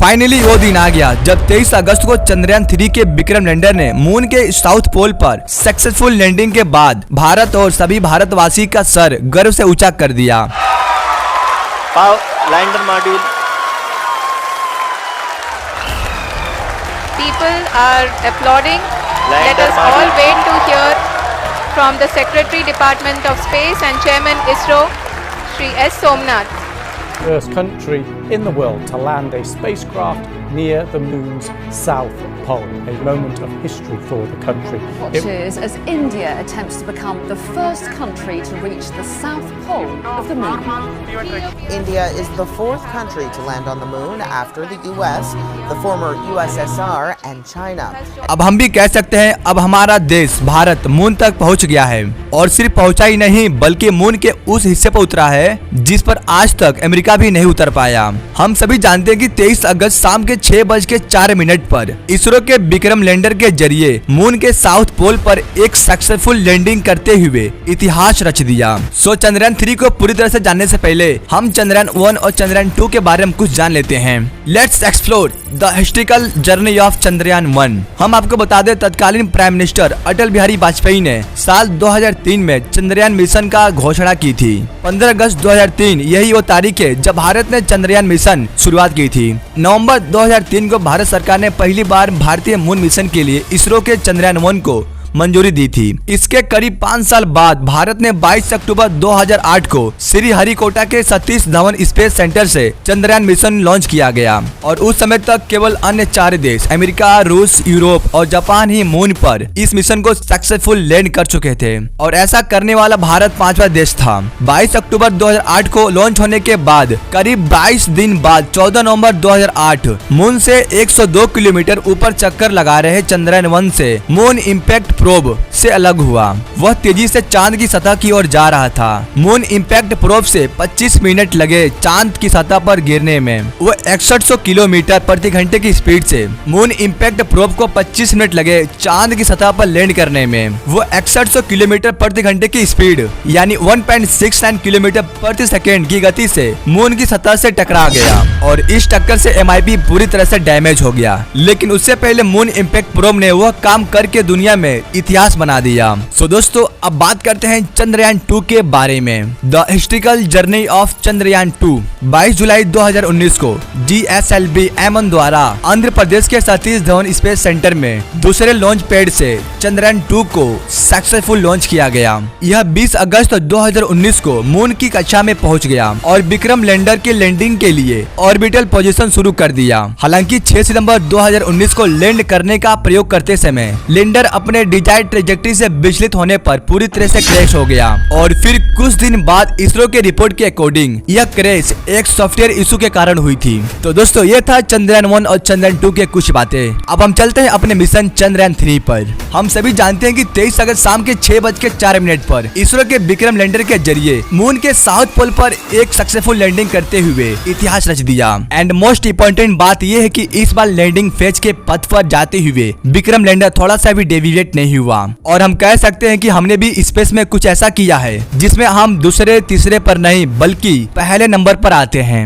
Finally वो दिन आ गया जब 23 अगस्त को चंद्रयान 3 के विक्रम लैंडर ने मून के साउथ पोल पर सक्सेसफुल लैंडिंग के बाद भारत और सभी भारतवासी का सर गर्व से ऊंचा कर दिया। Lander module. People are applauding. Let us all wait to hear from the Secretary Department of Space and Chairman ISRO, Shri S. Somnath. First country in the world to land a spacecraft near the moon's south pole, a moment of history for the country. Watches as India attempts to become the first country to reach the south pole of the moon. India is the fourth country to land on the moon after the US, the former USSR and China. अब हम भी कह सकते हैं अब हमारा देश Bharat moon तक पहुंच गया है और सिर्फ पहुंचा ही नहीं बल्कि मून के उस हिस्से पर उतरा है जिस पर आज तक अमेरिका भी नहीं उतर पाया। हम सभी जानते हैं कि 23 अगस्त शाम के 6:04 पर इसरो के विक्रम लैंडर के जरिए मून के साउथ पोल पर एक सक्सेसफुल लैंडिंग करते हुए इतिहास रच दिया। सो चंद्रयान 3 को पूरी तरह से जानने से पहले हम चंद्रयान 1 और चंद्रयान 2 के बारे में कुछ जान लेते हैं। Let's explore the historical journey of Chandrayaan 1। हम आपको बता दें तत्कालीन प्राइम मिनिस्टर अटल बिहारी वाजपेयी ने साल 2003 में चंद्रयान मिशन का घोषणा की थी। 15 अगस्त 2003 यही वो तारीख है जब भारत ने चंद्रयान मिशन शुरुआत की थी। नवंबर 2003 को भारत सरकार ने पहली बार भारतीय मून मिशन के लिए इसरो के चंद्रयान 1 को मंजूरी दी थी। इसके करीब 5 साल बाद भारत ने 22 अक्टूबर 2008 को श्री हरिकोटा के सतीश धवन स्पेस सेंटर से चंद्रयान मिशन लॉन्च किया गया और उस समय तक केवल अन्य 4 देश अमेरिका, रूस, यूरोप और जापान ही मून पर इस मिशन को सक्सेसफुल लैंड कर चुके थे और ऐसा करने वाला भारत 5वां देश था। 22 अक्टूबर 2008 को लॉन्च होने के बाद करीब 22 दिन बाद 14 नवंबर 2008 मून से 102 किलोमीटर ऊपर चक्कर लगा रहे चंद्रयान 1 से मून इम्पैक्ट प्रोब से अलग हुआ। वह तेजी से चांद की सतह की ओर जा रहा था। मून इम्पैक्ट प्रोब से 25 मिनट लगे चांद की सतह पर गिरने में। वह 6100 किलोमीटर प्रति घंटे की स्पीड से मून इम्पैक्ट प्रोब को 25 मिनट लगे चांद की सतह पर लैंड करने में। वो 6100 किलोमीटर प्रति घंटे की स्पीड यानी 1.69 किलोमीटर प्रति सेकेंड की गति से मून की सतह से टकरा गया और इस टक्कर से MIP पूरी तरह से डैमेज हो गया। लेकिन उससे पहले मून इम्पैक्ट प्रोब ने वह काम करके दुनिया में इतिहास बना दिया। सो दोस्तों अब बात करते हैं चंद्रयान 2 के बारे में। The historical journey of Chandrayaan 2। 22 जुलाई 2019 को GSLV M1 द्वारा आंध्र प्रदेश के सतीश धवन स्पेस सेंटर में दूसरे लॉन्च पैड से चंद्रयान 2 को सक्सेसफुल लॉन्च किया गया। यह 20 अगस्त 2019 को मून की कक्षा में पहुंच गया और विक्रम लैंडर के लैंडिंग के लिए ऑर्बिटल पोजीशन शुरू कर दिया। हालांकि 6 सितंबर 2019 को लैंड करने का प्रयोग करते समय लैंडर अपने डिजायर ट्रेजेक्टरी से विचलित होने पर पूरी तरह से क्रैश हो गया और फिर कुछ दिन बाद इसरो के रिपोर्ट के अकॉर्डिंग यह क्रैश एक सॉफ्टवेयर इशू के कारण हुई थी। तो दोस्तों ये था चंद्रयान 1 और चंद्रयान 2 के कुछ बातें। अब हम चलते हैं अपने मिशन चंद्रयान 3 पर। हम सभी जानते हैं कि 23 अगस्त शाम के 6:04 पर इसरो के विक्रम लैंडर के जरिए मून के साउथ पोल पर एक सक्सेसफुल लैंडिंग करते हुए इतिहास रच दिया। एंड मोस्ट इम्पोर्टेंट बात यह है कि इस बार लैंडिंग फेज के पथ पर जाते हुए विक्रम लैंडर थोड़ा सा भी डेविएट नहीं हुआ और हम कह सकते हैं कि हमने भी स्पेस में कुछ ऐसा किया है जिसमें हम दूसरे तीसरे पर नहीं बल्कि पहले नंबर पर आते हैं।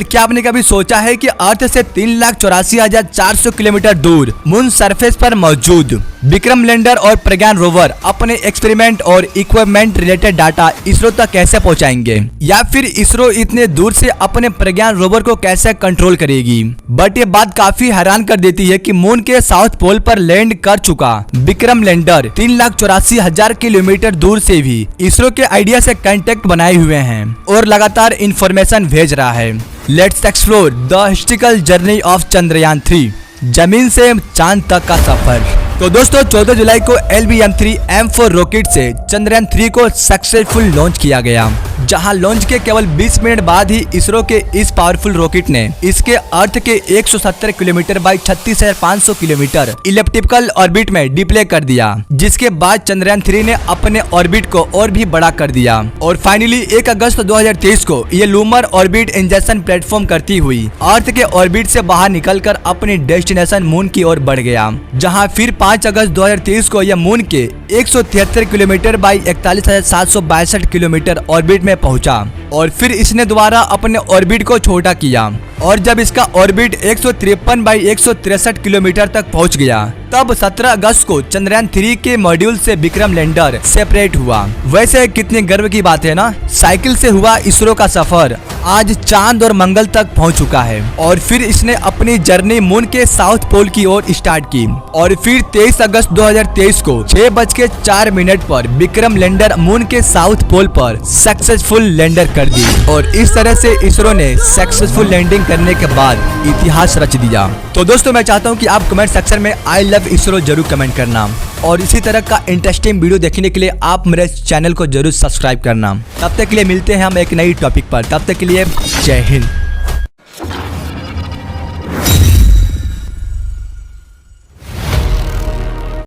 क्या आपने कभी सोचा है कि अर्थ से 3,84,400 किलोमीटर दूर मून सरफेस पर मौजूद विक्रम लैंडर और प्रज्ञान रोवर अपने एक्सपेरिमेंट और इक्विपमेंट रिलेटेड डाटा इसरो तक कैसे पहुंचाएंगे या फिर इसरो इतने दूर से अपने प्रज्ञान रोवर को कैसे कंट्रोल करेगी। बट ये बात काफी हैरान कर देती है कि मून के साउथ पोल पर लैंड कर चुका विक्रम लैंडर 3,84,000 किलोमीटर दूर से भी इसरो के आइडिया से कांटेक्ट बनाए हुए हैं और लगातार इंफॉर्मेशन भेज रहा है। Let's explore the historical journey of Chandrayaan 3, जमीन से चांद तक का सफर। तो दोस्तों 14 जुलाई को LBM-3 M4 रॉकेट से चंद्रयान 3 को सक्सेसफुल लॉन्च किया गया, जहां लॉन्च के केवल 20 मिनट बाद ही इसरो के इस पावरफुल रॉकेट ने इसके अर्थ के 170 kilometre by 36,500 kilometre elliptical orbit में डिप्ले कर दिया, जिसके बाद चंद्रयान 3 ने अपने ऑर्बिट को और भी बड़ा कर दिया और फाइनली 1 अगस्त 2023 को ये लूमर ऑर्बिट इंजेक्शन प्लेटफॉर्म करती हुई अर्थ के ऑर्बिट से बाहर निकलकर अपनी डेस्टिनेशन मून की ओर बढ़ गया, जहाँ फिर 5 अगस्त 2023 को यह मून के 173 किलोमीटर बाई 41,762 किलोमीटर ऑर्बिट में पहुंचा और फिर इसने दोबारा अपने ऑर्बिट को छोटा किया और जब इसका ऑर्बिट 153 बाई 163 किलोमीटर तक पहुंच गया तब 17 अगस्त को चंद्रयान 3 के मॉड्यूल से विक्रम लैंडर सेपरेट हुआ। वैसे कितनी गर्व की बात है ना, साइकिल से हुआ इसरो का सफर आज चांद और मंगल तक पहुंच चुका है और फिर इसने अपनी जर्नी मून के साउथ पोल की ओर स्टार्ट की और फिर 23 अगस्त 2023 को 6:04 पर विक्रम लैंडर मून के साउथ पोल पर सक्सेसफुल लैंडर कर दी और इस तरह से इसरो ने सक्सेसफुल लैंडिंग करने के बाद इतिहास रच दिया। तो दोस्तों मैं चाहता हूं कि आप कमेंट सेक्शन में आई लव इसरो जरूर कमेंट करना और इसी तरह का इंटरेस्टिंग वीडियो देखने के लिए आप मेरे चैनल को जरूर सब्सक्राइब करना। तब तक के लिए मिलते हैं हम एक नई टॉपिक पर, तब तक के लिए जय हिंद।